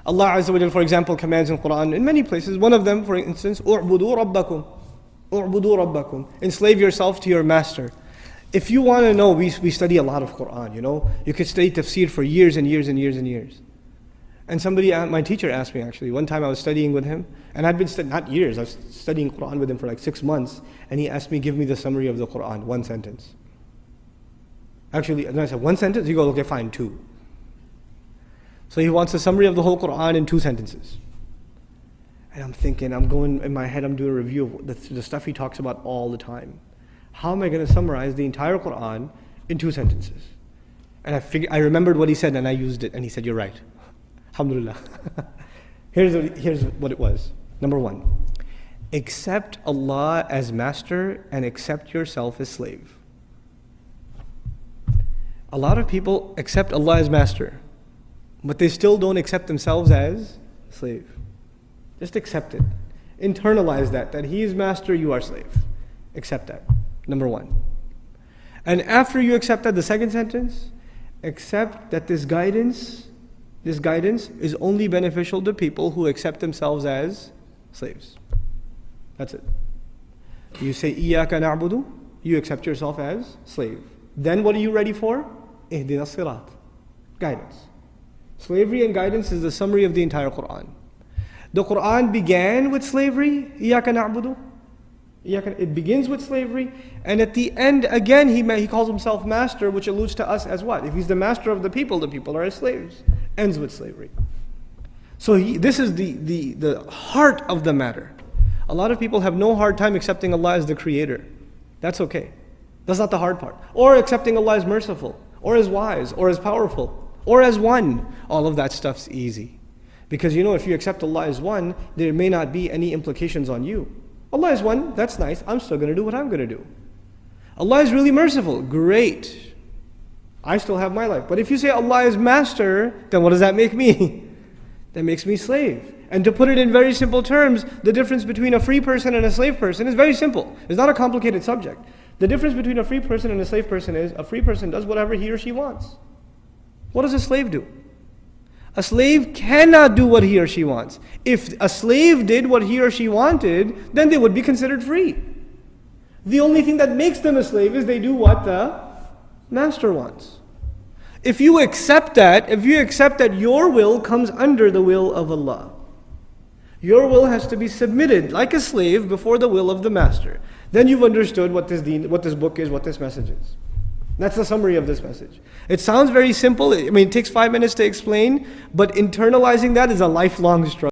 Allah Azza wa Jal, for example, commands in Quran in many places. One of them, for instance, "U'budu rabbakum." U'budu rabbakum. Enslave yourself to your master. If you want to know, we study a lot of Quran, you know. You could study tafsir for years and years and years and years. And somebody, my teacher asked me actually, one time I was studying with him, and I'd been not years, I was studying Quran with him for like 6 months, and he asked me, give me the summary of the Quran, one sentence. Actually, and I said, one sentence? He goes, okay, fine, 2. So he wants a summary of the whole Quran in 2 sentences. And I'm thinking, I'm going, in my head, I'm doing a review of the stuff he talks about all the time. How am I going to summarize the entire Quran in 2 sentences? And I remembered what he said, and I used it, and he said, you're right. Alhamdulillah. Here's what it was. Number 1, accept Allah as master and accept yourself as slave. A lot of people accept Allah as master, but they still don't accept themselves as slave. Just accept it. Internalize that He is master, you are slave. Accept that. Number 1. And after you accept that, the second sentence, accept that this guidance is only beneficial to people who accept themselves as slaves. That's it. You say, Iyaka na'budu, you accept yourself as slave. Then what are you ready for? Ihdina sirat. Guidance. Slavery and guidance is the summary of the entire Quran. The Quran began with slavery, Iyaka na'budu. It begins with slavery, and at the end, again, he calls himself master, which alludes to us as what? If he's the master of the people are his slaves. Ends with slavery. So this is the heart of the matter. A lot of people have no hard time accepting Allah as the creator. That's okay. That's not the hard part. Or accepting Allah as merciful, or as wise, or as powerful, or as one. All of that stuff's easy. Because you know, if you accept Allah as one, there may not be any implications on you. Allah is one, that's nice, I'm still going to do what I'm going to do. Allah is really merciful, great. I still have my life. But if you say Allah is master, then what does that make me? That makes me slave. And to put it in very simple terms, the difference between a free person and a slave person is very simple. It's not a complicated subject. The difference between a free person and a slave person is, a free person does whatever he or she wants. What does a slave do? A slave cannot do what he or she wants. If a slave did what he or she wanted, then they would be considered free. The only thing that makes them a slave is they do what the master wants. If you accept that your will comes under the will of Allah, your will has to be submitted like a slave before the will of the master. Then you've understood what this book is, what this message is. That's the summary of this message. It sounds very simple. I mean, it takes 5 minutes to explain, but internalizing that is a lifelong struggle.